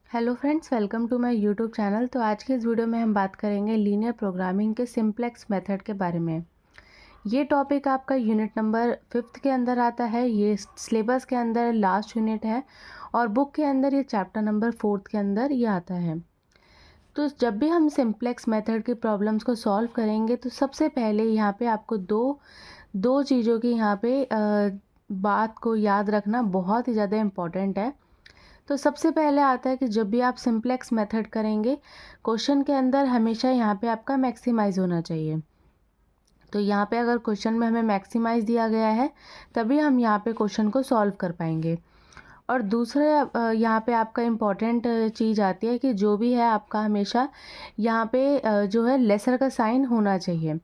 Hello friends, welcome to my YouTube channel. तो आज के इस वीडियो में हम बात करेंगे लीनियर प्रोग्रामिंग के सिंप्लेक्स मेथड के बारे में। ये टॉपिक आपका यूनिट नंबर 5th के अंदर आता है। ये सिलेबस के अंदर लास्ट यूनिट है और बुक के अंदर ये चैप्टर नंबर 4th के अंदर ये आता है। तो जब भी हम सिंप्लेक्स मेथड की प्रॉब्लम्स को सॉल्व करेंगे तो सबसे पहले यहाँ पे आपको दो दो चीज़ों की यहाँ पे बात को याद रखना बहुत ही ज़्यादा इम्पॉर्टेंट है। तो सबसे पहले आता है कि जब भी आप सिंप्लेक्स मेथड करेंगे, क्वेश्चन के अंदर हमेशा यहाँ पे आपका मैक्सिमाइज़ होना चाहिए। तो यहाँ पे अगर क्वेश्चन में हमें मैक्सिमाइज़ दिया गया है, तभी हम यहाँ पे क्वेश्चन को सॉल्व कर पाएंगे। और दूसरा यहाँ पे आपका इम्पॉर्टेंट चीज़ आती है कि जो भी है आपका हमेशा यहाँ पे जो है लेसर का साइन होना चाहिए।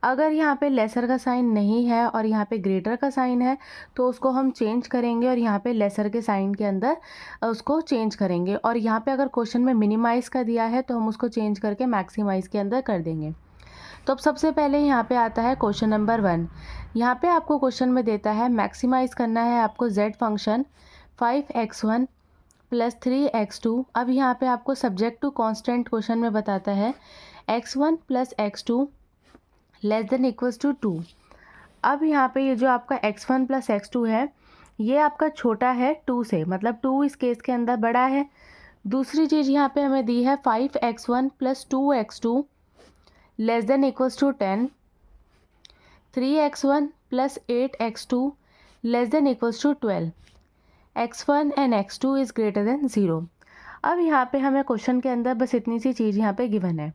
अगर यहाँ पे लेसर का साइन नहीं है और यहाँ पे ग्रेटर का साइन है, तो उसको हम चेंज करेंगे और यहाँ पे लेसर के साइन के अंदर उसको चेंज करेंगे। और यहाँ पे अगर क्वेश्चन में मिनिमाइज़ का दिया है तो हम उसको चेंज करके मैक्सिमाइज़ के अंदर कर देंगे। तो अब सबसे पहले यहाँ पे आता है क्वेश्चन नंबर 1। यहाँ पे आपको क्वेश्चन में देता है मैक्सिमाइज़ करना है आपको z function 5x1 plus 3x2। अब यहाँ पे आपको सब्जेक्ट टू कॉन्स्टेंट क्वेश्चन में बताता है x1 plus x2 less than equals to 2। अब यहाँ पे ये जो आपका x1 प्लस x2 है, ये आपका छोटा है 2 से, मतलब 2 इस केस के अंदर बड़ा है। दूसरी चीज़ यहाँ पे हमें दी है 5x1 plus 2x2 less than equals to 10, 3x1 plus 8x2 less than equals to 12, x1 and x2 is greater than 0। अब यहाँ पे हमें क्वेश्चन के अंदर बस इतनी सी चीज़ यहाँ पे गिवन है।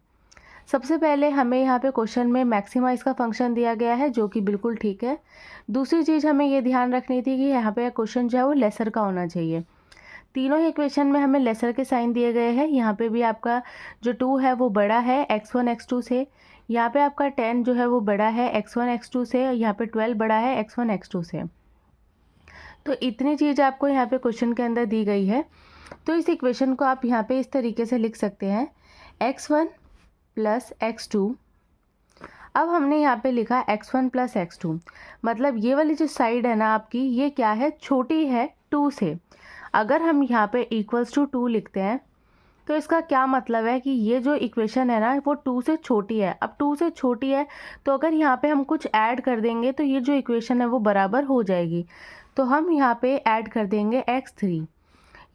सबसे पहले हमें यहाँ पे क्वेश्चन में मैक्सिमाइज़ का फंक्शन दिया गया है, जो कि बिल्कुल ठीक है। दूसरी चीज़ हमें ये ध्यान रखनी थी कि यहाँ पे क्वेश्चन जो है वो लेसर का होना चाहिए। तीनों ही इक्वेशन में हमें लेसर के साइन दिए गए हैं। यहाँ पे भी आपका जो 2 है वो बड़ा है x1 x2 से। यहाँ पे आपका 10 जो है वो बड़ा है x1 x2 से। यहाँ पे 12 बड़ा है x1 x2 से। तो इतनी चीज़ आपको यहाँ पे क्वेश्चन के अंदर दी गई है। तो इस इक्वेशन को आप यहाँ पे इस तरीके से लिख सकते हैं, x1 प्लस x2। अब हमने यहाँ पे लिखा x1 प्लस x2, मतलब ये वाली जो साइड है ना आपकी, ये क्या है, छोटी है 2 से। अगर हम यहाँ पे इक्वल्स टू 2 लिखते हैं तो इसका क्या मतलब है कि ये जो इक्वेशन है ना वो 2 से छोटी है। अब 2 से छोटी है तो अगर यहाँ पे हम कुछ ऐड कर देंगे तो ये जो इक्वेशन है वो बराबर हो जाएगी। तो हम यहाँ पे ऐड कर देंगे x3।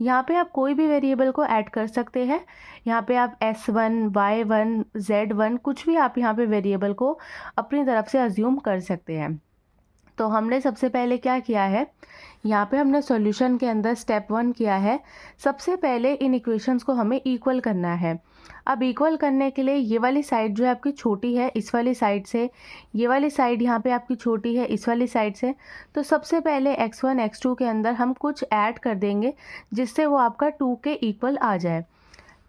यहाँ पे आप कोई भी वेरिएबल को ऐड कर सकते हैं। यहाँ पे आप s1, y1, z1 कुछ भी आप यहाँ पे वेरिएबल को अपनी तरफ से अज्यूम कर सकते हैं। तो हमने सबसे पहले क्या किया है, यहाँ पे हमने सॉल्यूशन के अंदर स्टेप 1 किया है। सबसे पहले इन इक्वेशंस को हमें इक्वल करना है। अब इक्वल करने के लिए ये वाली साइड जो है आपकी छोटी है इस वाली साइड से, ये वाली साइड यहाँ पे आपकी छोटी है इस वाली साइड से। तो सबसे पहले x1 x2 के अंदर हम कुछ ऐड कर देंगे जिससे वो आपका 2 के इक्वल आ जाए।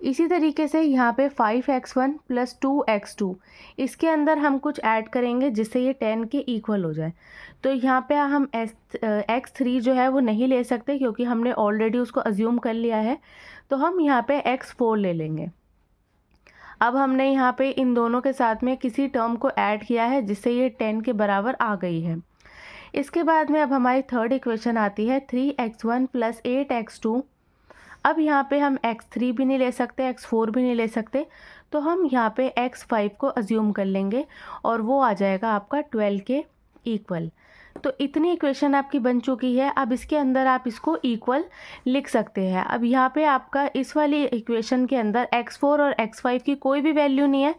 इसी तरीके से यहाँ पे 5x1 प्लस 2x2, इसके अंदर हम कुछ ऐड करेंगे जिससे ये 10 के इक्वल हो जाए। तो यहाँ पे हम x3 जो है वो नहीं ले सकते क्योंकि हमने ऑलरेडी उसको अज्यूम कर लिया है। तो हम यहाँ पे x4 ले लेंगे। अब हमने यहाँ पे इन दोनों के साथ में किसी टर्म को ऐड किया है जिससे ये 10 के बराबर आ गई है। इसके बाद में अब हमारी थर्ड इक्वेशन आती है 3x1 प्लस 8x2। अब यहाँ पे हम x3 भी नहीं ले सकते, x4 भी नहीं ले सकते, तो हम यहाँ पे x5 को अज्यूम कर लेंगे और वो आ जाएगा आपका 12 के इक्वल। तो इतनी इक्वेशन आपकी बन चुकी है। अब इसके अंदर आप इसको इक्वल लिख सकते हैं। अब यहाँ पे आपका इस वाली इक्वेशन के अंदर x4 और x5 की कोई भी वैल्यू नहीं है,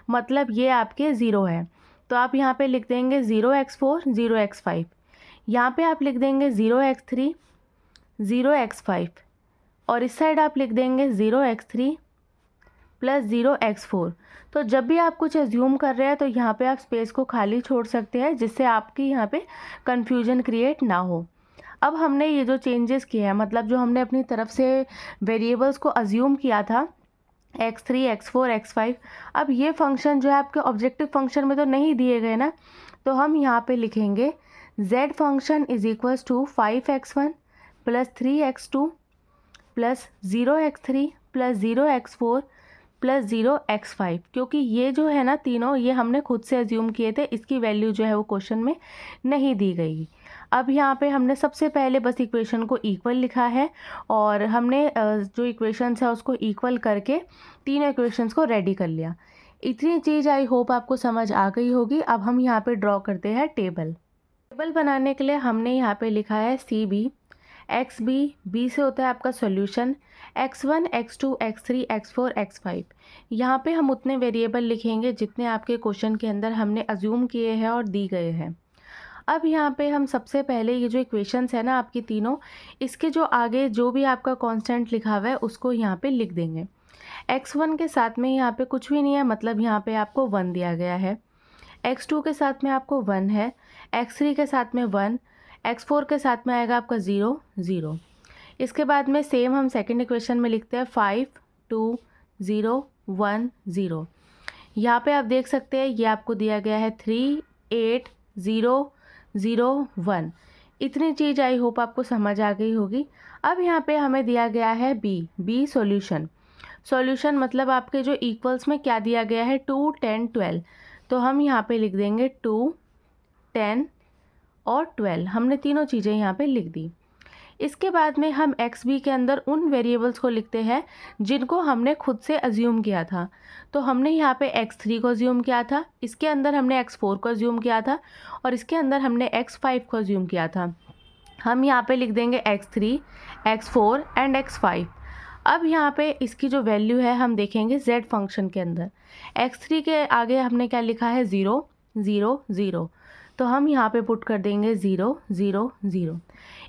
मतलब ये आपके 0 है। तो आप यहाँ पे लिख देंगे 0x4 0x5। यहाँ पे आप लिख देंगे 0x3 0x5 और इस साइड आप लिख देंगे 0x3 प्लस 0x4। तो जब भी आप कुछ एज्यूम कर रहे हैं तो यहाँ पे आप स्पेस को खाली छोड़ सकते हैं जिससे आपकी यहाँ पे कन्फ्यूजन क्रिएट ना हो। अब हमने ये जो चेंजेस किए हैं, मतलब जो हमने अपनी तरफ से वेरिएबल्स को अज्यूम किया था x3 x4 x5, अब ये फंक्शन जो है आपके ऑब्जेक्टिव फंक्शन में तो नहीं दिए गए ना, तो हम यहाँ पे लिखेंगे z function is equals to 5x1 plus 3x2 plus 0x3 plus 0x4 plus 0x5। क्योंकि ये जो है ना तीनों, ये हमने खुद से अज्यूम किए थे, इसकी वैल्यू जो है वो क्वेश्चन में नहीं दी गई। अब यहाँ पे हमने सबसे पहले बस इक्वेशन को इक्वल लिखा है और हमने जो इक्वेशंस है उसको इक्वल करके तीनों इक्वेशंस को रेडी कर लिया। इतनी चीज़ आई होप आपको समझ आ गई होगी। अब हम यहाँ पे ड्रॉ करते हैं टेबल। टेबल बनाने के लिए हमने यहाँ पे लिखा है C B, X B, B से होता है आपका solution, x1, x2, x3, x4, x5। यहाँ पे हम उतने वेरिएबल लिखेंगे जितने आपके क्वेश्चन के अंदर हमने अज्यूम किए हैं और दी गए हैं। अब यहाँ पे हम सबसे पहले ये जो इक्वेशंस है ना आपकी तीनों, इसके जो आगे जो भी आपका कांस्टेंट लिखा हुआ है उसको यहाँ पे लिख देंगे। x1 के साथ में यहाँ पे कुछ भी नहीं है, मतलब यहाँ पे आपको 1 दिया गया है। x2 के साथ में आपको 1 है, x3 के साथ में 1, x4 के साथ में आएगा आपका 0 0। इसके बाद में सेम हम सेकंड इक्वेशन में लिखते हैं 5 2 0 1 0। यहाँ पे आप देख सकते हैं ये आपको दिया गया है 3 8 0 0 1। इतनी चीज़ आई होप आपको समझ आ गई होगी। अब यहाँ पे हमें दिया गया है बी सॉल्यूशन। सॉल्यूशन मतलब आपके जो इक्वल्स में क्या दिया गया है 2 10 12। तो हम यहाँ पे लिख देंगे 2 10 और 12। हमने तीनों चीज़ें यहाँ पे लिख दी। इसके बाद में हम एक्स बी के अंदर उन वेरिएबल्स को लिखते हैं जिनको हमने खुद से अज्यूम किया था। तो हमने यहाँ पे x3 को अज्यूम किया था, इसके अंदर हमने x4 को अज्यूम किया था और इसके अंदर हमने x5 को अज्यूम किया था। हम यहाँ पे लिख देंगे x3, x4 एंड x5। अब यहाँ पे इसकी जो वैल्यू है हम देखेंगे z फंक्शन के अंदर। x3 के आगे हमने क्या लिखा है 0 0 0। तो हम यहाँ पे पुट कर देंगे 0 0 0।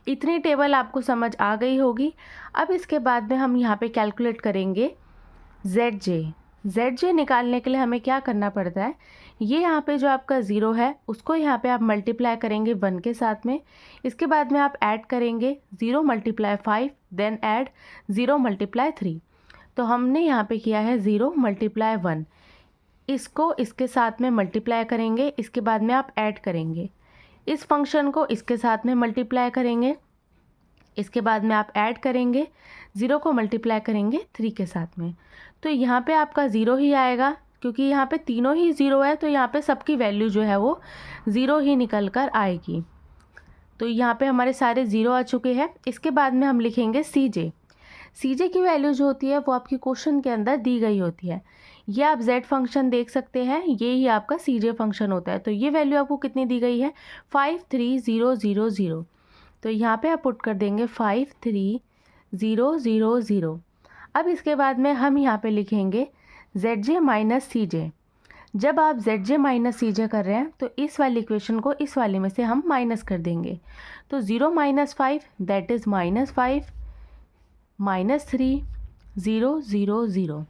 इतनी टेबल आपको समझ आ गई होगी। अब इसके बाद में हम यहाँ पे कैलकुलेट करेंगे ZJ निकालने के लिए हमें क्या करना पड़ता है, ये यहाँ पे जो आपका 0 है उसको यहाँ पे आप मल्टीप्लाई करेंगे 1 के साथ में। इसके बाद में आप ऐड करेंगे 0 × 5 देन ऐड 0 × 3। तो हमने यहाँ पे किया है 0 × 1। इसको इसके साथ में मल्टीप्लाई करेंगे, इसके बाद में आप ऐड करेंगे। इस फंक्शन को इसके साथ में मल्टीप्लाई करेंगे, इसके बाद में आप ऐड करेंगे, 0 को मल्टीप्लाई करेंगे 3 के साथ में। तो यहाँ पे आपका 0 ही आएगा, क्योंकि यहाँ पे तीनों ही 0 है तो यहाँ पे सबकी वैल्यू जो है वो 0 ही निकल कर आएगी। तो यहाँ पे हमारे सारे 0 आ चुके हैं। इसके बाद में हम लिखेंगे CJ की वैल्यू जो होती है वो आपकी क्वेश्चन के अंदर दी गई होती है। ये आप z फंक्शन देख सकते हैं, ये ही आपका CJ फंक्शन होता है। तो ये वैल्यू आपको कितनी दी गई है 5 3 0 0 0। तो यहाँ पे आप पुट कर देंगे 5 3 0 0 0। अब इसके बाद में हम यहाँ पे लिखेंगे ZJ - CJ। जब आप ZJ - CJ कर रहे हैं तो इस वाली इक्वेशन को इस वाले में से हम माइनस कर देंगे। तो 0 - 5 दैट इज़ -5 -3 0 0 0।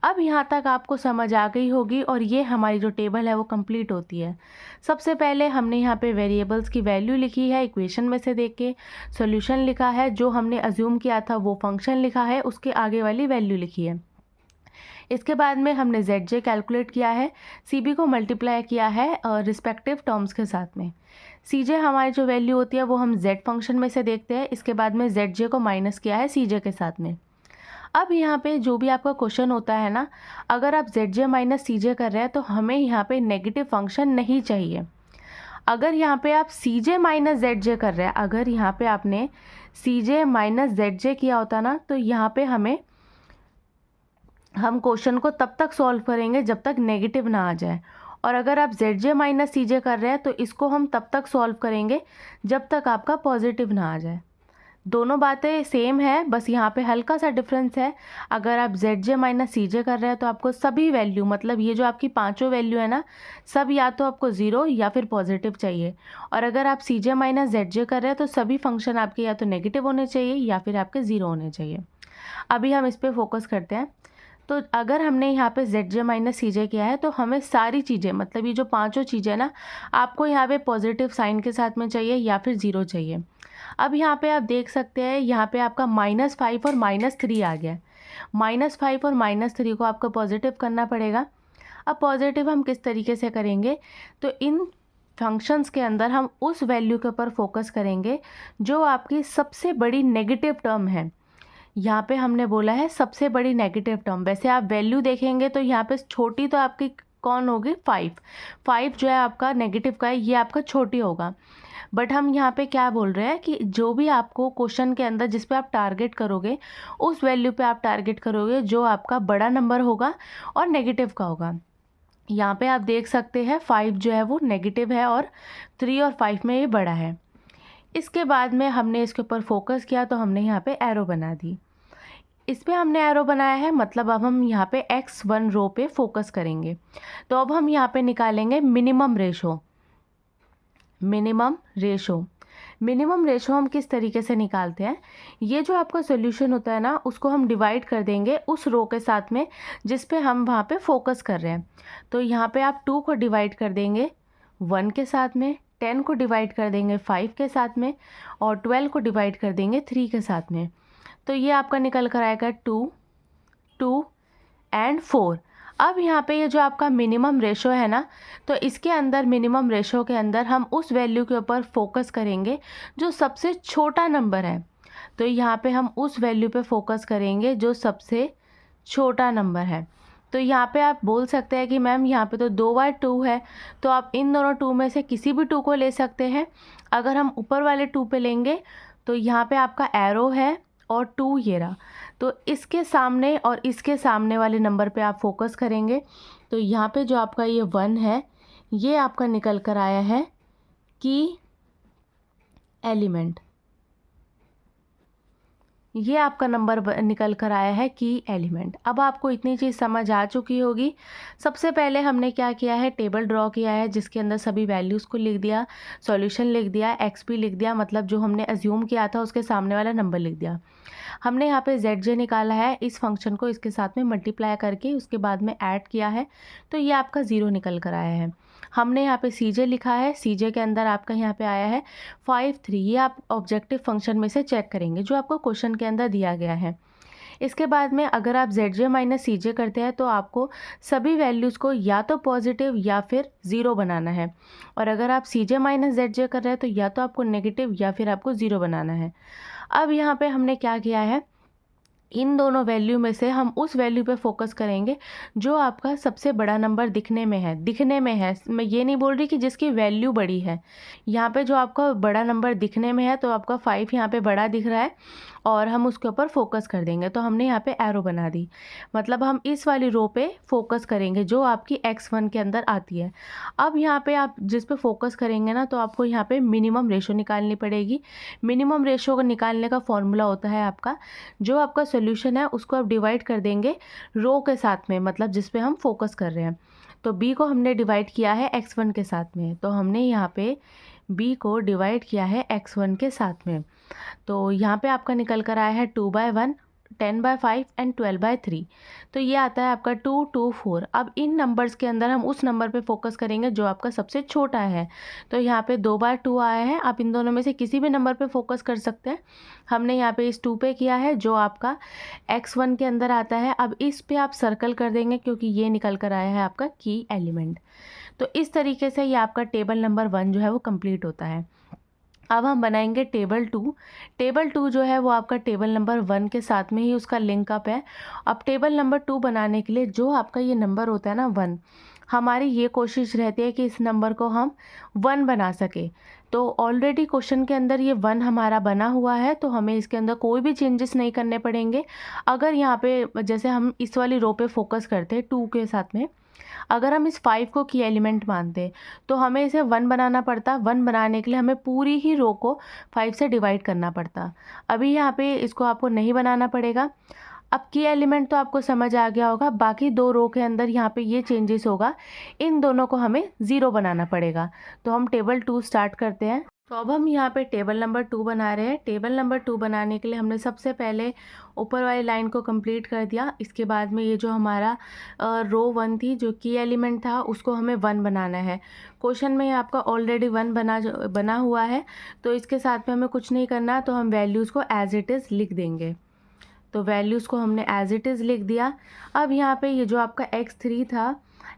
अब यहाँ तक आपको समझ आ गई होगी और ये हमारी जो टेबल है वो कंप्लीट होती है। सबसे पहले हमने यहाँ पे वेरिएबल्स की वैल्यू लिखी है इक्वेशन में से देख के, सॉल्यूशन लिखा है, जो हमने अज्यूम किया था वो फंक्शन लिखा है, उसके आगे वाली वैल्यू लिखी है। इसके बाद में हमने ZJ कैलकुलेट किया है, CB को मल्टीप्लाई किया है रिस्पेक्टिव टर्म्स के साथ में। CJ हमारी जो वैल्यू होती है वो हम Z फंक्शन में से देखते हैं। इसके बाद में ZJ को माइनस किया है CJ के साथ में। अब यहाँ पे जो भी आपका क्वेश्चन होता है ना, अगर आप ZJ - CJ कर रहे हैं तो हमें यहाँ पे नेगेटिव फंक्शन नहीं चाहिए। अगर यहाँ पे आप CJ - ZJ कर रहे हैं, अगर यहाँ पे आपने CJ - ZJ किया होता ना, तो यहाँ पे हम क्वेश्चन को तब तक सॉल्व करेंगे जब तक नेगेटिव ना आ जाए। और अगर आप ZJ - CJ कर रहे हैं तो इसको हम तब तक सॉल्व करेंगे जब तक आपका पॉजिटिव ना आ जाए। दोनों बातें सेम है, बस यहाँ पे हल्का सा डिफरेंस है। अगर आप ZJ - CJ कर रहे हैं तो आपको सभी वैल्यू, मतलब ये जो आपकी पांचों वैल्यू है ना, सब या तो आपको 0 या फिर पॉजिटिव चाहिए। और अगर आप CJ - ZJ कर रहे हैं तो सभी फंक्शन आपके या तो नेगेटिव होने चाहिए या फिर आपके 0 होने चाहिए। अभी हम इस पर फोकस करते हैं। तो अगर हमने यहाँ पे ZJ - CJ किया है तो हमें सारी चीज़ें, मतलब ये जो पांचों चीज़ें ना, आपको यहाँ पे पॉजिटिव साइन के साथ में चाहिए या फिर 0 चाहिए। अब यहाँ पे आप देख सकते हैं, यहाँ पे आपका -5 और -3 आ गया। -5 और -3 को आपको पॉजिटिव करना पड़ेगा। अब पॉजिटिव हम किस तरीके से करेंगे, तो इन फंक्शंस के अंदर हम उस वैल्यू के ऊपर फोकस करेंगे जो आपकी सबसे बड़ी नेगेटिव टर्म है। यहाँ पे हमने बोला है सबसे बड़ी नेगेटिव टर्म। वैसे आप वैल्यू देखेंगे तो यहाँ पे छोटी तो आपकी कौन होगी 5 जो है आपका नेगेटिव का है, ये आपका छोटी होगा। बट हम यहाँ पे क्या बोल रहे हैं कि जो भी आपको क्वेश्चन के अंदर जिस पे आप टारगेट करोगे उस वैल्यू पे आप टारगेट करोगे जो आपका बड़ा नंबर होगा और नेगेटिव का होगा। यहाँ पे आप देख सकते हैं 5 जो है वो नेगेटिव है और 3 और 5 में ये बड़ा है। इसके बाद में हमने इसके ऊपर फोकस किया तो हमने यहाँ पे एरो बना दी। इस पे हमने एरो बनाया है मतलब अब हम यहाँ पे x1 रो पे फोकस करेंगे। तो अब हम यहाँ पे निकालेंगे मिनिमम रेशो। मिनिमम रेशो हम किस तरीके से निकालते हैं, ये जो आपका सोल्यूशन होता है ना उसको हम डिवाइड कर देंगे उस रो के साथ में जिस पे हम वहाँ पे फोकस कर रहे हैं। तो यहाँ पे आप 2 को डिवाइड कर देंगे 1 के साथ में, 10 को डिवाइड कर देंगे 5 के साथ में और 12 को डिवाइड कर देंगे 3 के साथ में। तो ये आपका निकल कर आएगा 2, 2 एंड 4। अब यहाँ पे ये जो आपका मिनिमम रेशो है ना, तो इसके अंदर मिनिमम रेशो के अंदर हम उस वैल्यू के ऊपर फोकस करेंगे जो सबसे छोटा नंबर है। तो यहाँ पे हम उस वैल्यू पे फोकस करेंगे जो सबसे छोटा नंबर है। तो यहाँ पे आप बोल सकते हैं कि मैम यहाँ पे तो 2 बार 2 है, तो आप इन दोनों 2 में से किसी भी 2 को ले सकते हैं। अगर हम ऊपर वाले 2 पे लेंगे तो यहाँ पे आपका एरो है और 2 ये रहा, तो इसके सामने और इसके सामने वाले नंबर पे आप फोकस करेंगे। तो यहाँ पे जो आपका ये 1 है ये आपका निकल कर आया है की एलिमेंट, ये आपका नंबर निकल कर आया है की एलिमेंट। अब आपको इतनी चीज़ समझ आ चुकी होगी। सबसे पहले हमने क्या किया है, टेबल ड्रॉ किया है जिसके अंदर सभी वैल्यूज़ को लिख दिया, सॉल्यूशन लिख दिया, एक्स भी लिख दिया, मतलब जो हमने अज्यूम किया था उसके सामने वाला नंबर लिख दिया। हमने यहाँ पे ZJ निकाला है, इस फंक्शन को इसके साथ में मल्टीप्लाई करके उसके बाद में ऐड किया है, तो ये आपका 0 निकल कर आया है। हमने यहाँ पे CJ लिखा है, CJ के अंदर आपका यहाँ पे आया है 5, 3। ये आप ऑब्जेक्टिव फंक्शन में से चेक करेंगे जो आपको क्वेश्चन के अंदर दिया गया है। इसके बाद में अगर आप ZJ माइनस CJ करते हैं तो आपको सभी वैल्यूज़ को या तो पॉजिटिव या फिर 0 बनाना है, और अगर आप CJ माइनस ZJ कर रहे हैं तो या तो आपको नेगेटिव या फिर आपको 0 बनाना है। अब यहाँ पे हमने क्या किया है, इन दोनों वैल्यू में से हम उस वैल्यू पे फोकस करेंगे जो आपका सबसे बड़ा नंबर दिखने में है। मैं ये नहीं बोल रही कि जिसकी वैल्यू बड़ी है। यहाँ पे जो आपका बड़ा नंबर दिखने में है तो आपका 5 यहाँ पे बड़ा दिख रहा है और हम उसके ऊपर फोकस कर देंगे। तो हमने यहाँ पे एरो बना दी, मतलब हम इस वाली रो पे फोकस करेंगे जो आपकी x1 के अंदर आती है। अब यहाँ पे आप जिस पे फोकस करेंगे ना तो आपको यहाँ पे मिनिमम रेशो निकालनी पड़ेगी। मिनिमम रेशो को निकालने का फॉर्मूला होता है आपका, जो आपका सोल्यूशन है उसको आप डिवाइड कर देंगे रो के साथ में, मतलब जिस पे हम फोकस कर रहे हैं। तो b को हमने डिवाइड किया है x1 के साथ में, तो हमने यहाँ पे b को डिवाइड किया है x1 के साथ में। तो यहाँ पे आपका निकल कर आया है 2/1, 10/5 एंड 12/3। तो ये आता है आपका 2, 2, 4। अब इन नंबर्स के अंदर हम उस नंबर पे फोकस करेंगे जो आपका सबसे छोटा है। तो यहाँ पे 2/2 आया है, आप इन दोनों में से किसी भी नंबर पे फोकस कर सकते हैं। हमने यहाँ पे इस 2 पे किया है जो आपका x1 के अंदर आता है। अब इस पे आप सर्कल कर देंगे क्योंकि ये निकल कर आया है आपका की एलिमेंट। तो इस तरीके से ये आपका टेबल नंबर 1 जो है वो कंप्लीट होता है। अब हम बनाएंगे टेबल 2। टेबल 2 जो है वो आपका टेबल नंबर 1 के साथ में ही उसका लिंकअप है। अब टेबल नंबर 2 बनाने के लिए जो आपका ये नंबर होता है ना 1, हमारी ये कोशिश रहती है कि इस नंबर को हम 1 बना सके। तो ऑलरेडी क्वेश्चन के अंदर ये 1 हमारा बना हुआ है, तो हमें इसके अंदर कोई भी चेंजेस नहीं करने पड़ेंगे। अगर यहाँ पे जैसे हम इस वाली रो पे फोकस करते हैं 2 के साथ में, अगर हम इस 5 को की एलिमेंट मानते तो हमें इसे 1 बनाना पड़ता। 1 बनाने के लिए हमें पूरी ही रो को 5 से डिवाइड करना पड़ता। अभी यहाँ पे इसको आपको नहीं बनाना पड़ेगा। अब की एलिमेंट तो आपको समझ आ गया होगा, बाकी 2 रो के अंदर यहाँ पे ये चेंजेस होगा, इन दोनों को हमें 0 बनाना पड़ेगा। तो हम टेबल 2 स्टार्ट करते हैं। तो अब हम यहाँ पे टेबल नंबर 2 बना रहे हैं। टेबल नंबर 2 बनाने के लिए हमने सबसे पहले ऊपर वाली लाइन को कंप्लीट कर दिया। इसके बाद में ये जो हमारा रो 1 थी जो की एलिमेंट था उसको हमें 1 बनाना है। क्वेश्चन में आपका ऑलरेडी 1 बना हुआ है, तो इसके साथ में हमें कुछ नहीं करना, तो हम वैल्यूज़ को एज इट इज़ लिख देंगे। तो वैल्यूज़ को हमने एज इट इज़ लिख दिया। अब यहाँ पे ये जो आपका x3 था,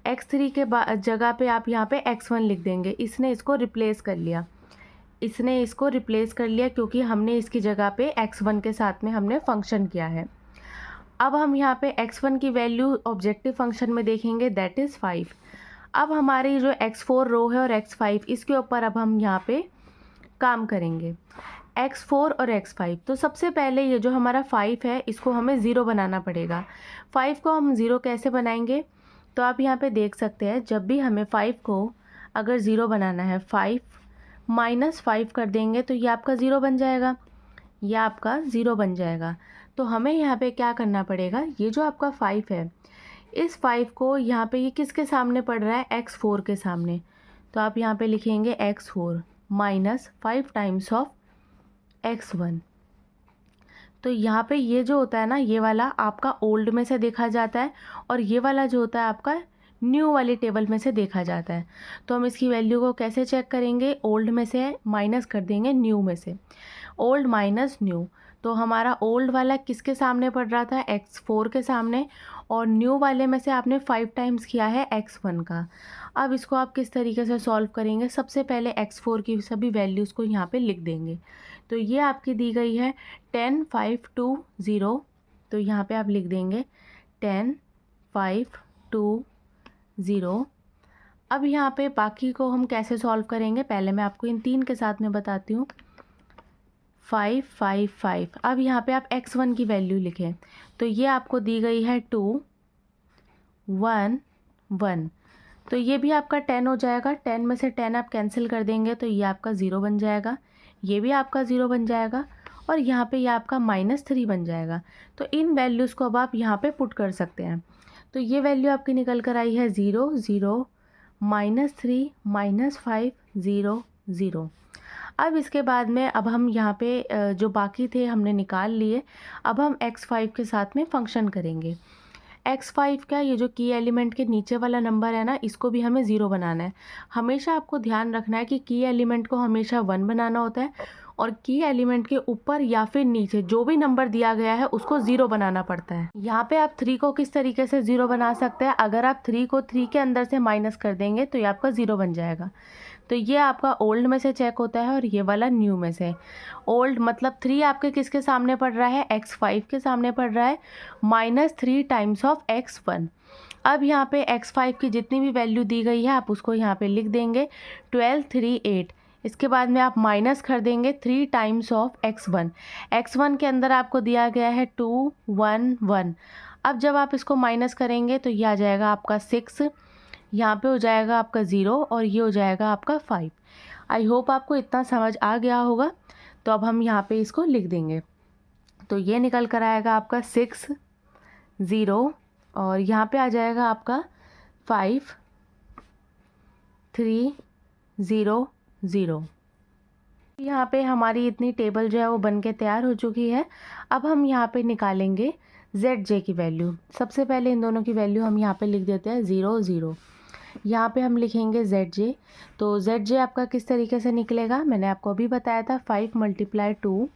x3 के जगह पे आप यहाँ पे x1 लिख देंगे। इसने इसको रिप्लेस कर लिया क्योंकि हमने इसकी जगह पे x1 के साथ में हमने फंक्शन किया है। अब हम यहाँ पे x1 की वैल्यू ऑब्जेक्टिव फंक्शन में देखेंगे, दैट इज़ 5। अब हमारी जो x4 रो है और x5 इसके ऊपर अब हम यहाँ पे काम करेंगे, x4 और x5। तो सबसे पहले ये जो हमारा 5 है इसको हमें ज़ीरो बनाना पड़ेगा। 5 को हम ज़ीरो कैसे बनाएंगे, तो आप यहाँ पे देख सकते हैं जब भी हमें 5 को अगर ज़ीरो बनाना है, 5 माइनस 5 कर देंगे तो ये आपका ज़ीरो बन जाएगा, यह आपका ज़ीरो बन जाएगा। तो हमें यहाँ पे क्या करना पड़ेगा, ये जो आपका 5 है इस 5 को यहाँ पे ये किसके सामने पड़ रहा है, x4 के सामने। तो आप यहाँ पे लिखेंगे x4 minus 5 times of x1। तो यहाँ पे ये जो होता है ना, ये वाला आपका ओल्ड में से देखा जाता है और ये वाला जो होता है आपका न्यू वाली टेबल में से देखा जाता है। तो हम इसकी वैल्यू को कैसे चेक करेंगे, ओल्ड में से माइनस कर देंगे न्यू में से, ओल्ड माइनस न्यू। तो हमारा ओल्ड वाला किसके सामने पड़ रहा था, x4 के सामने, और न्यू वाले में से आपने 5 टाइम्स किया है x1 का। अब इसको आप किस तरीके से सॉल्व करेंगे, सबसे पहले x4 की सभी वैल्यूज़ को यहाँ पे लिख देंगे। तो ये आपकी दी गई है 10 5 2 0। तो यहाँ पे आप लिख देंगे 10 5 2 0। अब यहाँ पे बाकी को हम कैसे सॉल्व करेंगे, पहले मैं आपको इन तीन के साथ में बताती हूँ। 5 5 5। अब यहाँ पे आप x1 की वैल्यू लिखें, तो ये आपको दी गई है 2 1 1। तो ये भी आपका 10 हो जाएगा, 10 में से 10 आप कैंसिल कर देंगे तो ये आपका ज़ीरो बन जाएगा, ये भी आपका ज़ीरो बन जाएगा, और यहाँ पे ये आपका -3 बन जाएगा। तो इन वैल्यूज़ को अब आप यहाँ पे पुट कर सकते हैं। तो ये वैल्यू आपकी निकल कर आई है 0 0 -3 -5 0 0। अब इसके बाद में अब हम यहाँ पे जो बाकी थे हमने निकाल लिए। अब हम x5 के साथ में फंक्शन करेंगे। x5 का ये जो की एलिमेंट के नीचे वाला नंबर है ना, इसको भी हमें ज़ीरो बनाना है। हमेशा आपको ध्यान रखना है कि की एलिमेंट को हमेशा 1 बनाना होता है, और की एलिमेंट के ऊपर या फिर नीचे जो भी नंबर दिया गया है उसको ज़ीरो बनाना पड़ता है। यहाँ पे आप 3 को किस तरीके से ज़ीरो बना सकते हैं, अगर आप 3 को 3 के अंदर से माइनस कर देंगे तो ये आपका ज़ीरो बन जाएगा। तो ये आपका ओल्ड में से चेक होता है और ये वाला न्यू में से। ओल्ड मतलब 3 आपके किसके सामने पड़ रहा है, x5 के सामने पड़ रहा है, -3 टाइम्स ऑफ x1। अब यहाँ पे x5 की जितनी भी वैल्यू दी गई है आप उसको यहाँ पे लिख देंगे 12 3 8। इसके बाद में आप माइनस कर देंगे 3 टाइम्स ऑफ x1। x1 के अंदर आपको दिया गया है 2 1 1। अब जब आप इसको माइनस करेंगे तो ये आ जाएगा आपका 6, यहाँ पे हो जाएगा आपका 0 और ये हो जाएगा आपका 5। आई होप आपको इतना समझ आ गया होगा। तो अब हम यहाँ पे इसको लिख देंगे, तो ये निकल कर आएगा आपका 6 0, और यहाँ पे आ जाएगा आपका 5 3 0 0। यहाँ पे हमारी इतनी टेबल जो है वो बन के तैयार हो चुकी है। अब हम यहाँ पे निकालेंगे ZJ की वैल्यू। सबसे पहले इन दोनों की वैल्यू हम यहाँ पे लिख देते हैं 0 0। यहाँ पे हम लिखेंगे ZJ। तो ZJ आपका किस तरीके से निकलेगा, मैंने आपको अभी बताया था 5 × 2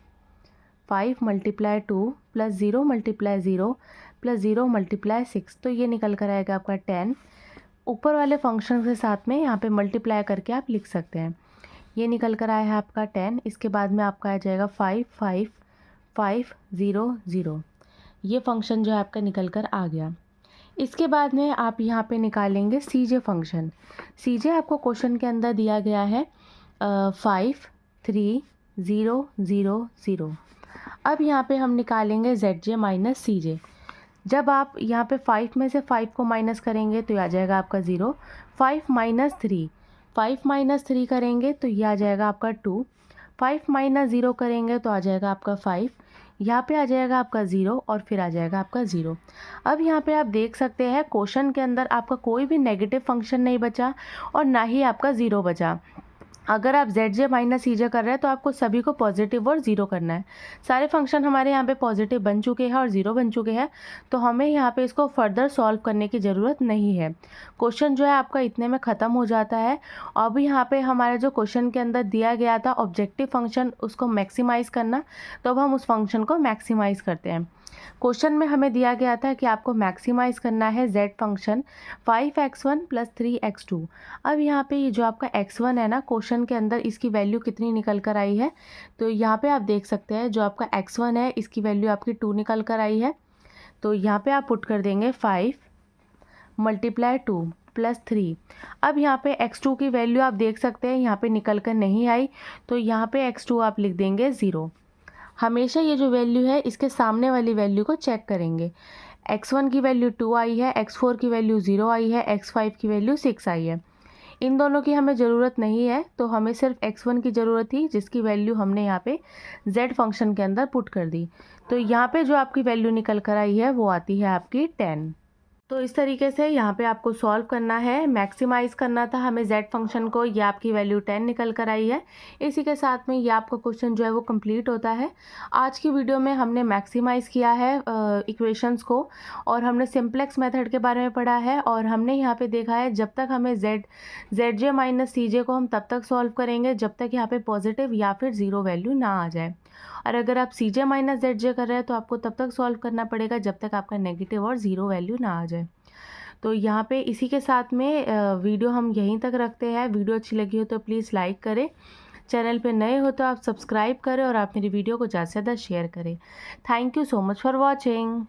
5 × 2 प्लस 0 × 0 प्लस 0 × 6। तो ये निकल कर आएगा आपका 10। ऊपर वाले फंक्शन के साथ में यहाँ पे मल्टीप्लाई करके आप लिख सकते हैं। ये निकल कर आया है आपका 10। इसके बाद में आपका आ जाएगा 5 5 5 0 0। ये फंक्शन जो है आपका निकल कर आ गया। इसके बाद में आप यहाँ पे निकालेंगे CJ फंक्शन। CJ आपको क्वेश्चन के अंदर दिया गया है 5 3 0 0 0। अब यहाँ पे हम निकालेंगे ZJ माइनस CJ। जब आप यहाँ पे 5 में से 5 को माइनस करेंगे तो ये आ जाएगा आपका 0। 5 माइनस 3, 5 माइनस 3 करेंगे तो ये आ जाएगा आपका 2। 5 माइनस 0 करेंगे तो आ जाएगा आपका 5। यहाँ पे आ जाएगा आपका 0 और फिर आ जाएगा आपका 0। अब यहाँ पे आप देख सकते हैं क्वेश्चन के अंदर आपका कोई भी नेगेटिव फंक्शन नहीं बचा और ना ही आपका 0 बचा। अगर आप ZJ माइनस CJ कर रहे हैं तो आपको सभी को पॉजिटिव और 0 करना है। सारे फंक्शन हमारे यहाँ पे पॉजिटिव बन चुके हैं और 0 बन चुके हैं, तो हमें यहाँ पे इसको फर्दर सॉल्व करने की ज़रूरत नहीं है। क्वेश्चन जो है आपका इतने में ख़त्म हो जाता है। अब यहाँ पे हमारे जो क्वेश्चन के अंदर दिया गया था ऑब्जेक्टिव फंक्शन, उसको मैक्सिमाइज़ करना, तो अब हम उस फंक्शन को मैक्सिमाइज़ करते हैं। क्वेश्चन में हमें दिया गया था कि आपको मैक्सिमाइज करना है z फंक्शन 5x1 + 3x2। अब यहाँ पे ये जो आपका x1 है ना, क्वेश्चन के अंदर इसकी वैल्यू कितनी निकल कर आई है, तो यहाँ पे आप देख सकते हैं जो आपका x1 है इसकी वैल्यू आपकी 2 निकल कर आई है। तो यहाँ पे आप पुट कर देंगे 5 × 2। प्लस 3। अब यहाँ पे x2 की वैल्यू आप देख सकते हैं यहाँ पे निकल कर नहीं आई, तो यहाँ पे x2 आप लिख देंगे 0। हमेशा ये जो वैल्यू है इसके सामने वाली वैल्यू को चेक करेंगे। x1 की वैल्यू 2 आई है, x4 की वैल्यू 0 आई है, x5 की वैल्यू 6 आई है। इन दोनों की हमें ज़रूरत नहीं है, तो हमें सिर्फ x1 की ज़रूरत थी जिसकी वैल्यू हमने यहाँ पे z फंक्शन के अंदर पुट कर दी। तो यहाँ पे जो आपकी वैल्यू निकल कर आई है वो आती है आपकी 10। तो इस तरीके से यहाँ पे आपको सॉल्व करना है, मैक्सिमाइज़ करना था हमें z फंक्शन को। ये आपकी वैल्यू 10 निकल कर आई है। इसी के साथ में ये आपका क्वेश्चन जो है वो कंप्लीट होता है। आज की वीडियो में हमने मैक्सिमाइज़ किया है इक्वेशंस को, और हमने सिंप्लेक्स मेथड के बारे में पढ़ा है, और हमने यहाँ पे देखा है जब तक हमें zj माइनस cj को हम तब तक सॉल्व करेंगे जब तक यहाँ पे पॉजिटिव या फिर ज़ीरो वैल्यू ना आ जाए। और अगर आप cj माइनस zj कर रहे हैं तो आपको तब तक सॉल्व करना पड़ेगा जब तक आपका नेगेटिव और ज़ीरो वैल्यू ना आ जाए। तो यहाँ पे इसी के साथ में वीडियो हम यहीं तक रखते हैं। वीडियो अच्छी लगी हो तो प्लीज़ लाइक करें, चैनल पे नए हो तो आप सब्सक्राइब करें, और आप मेरी वीडियो को ज़्यादा से ज़्यादा शेयर करें। Thank you so much for watching.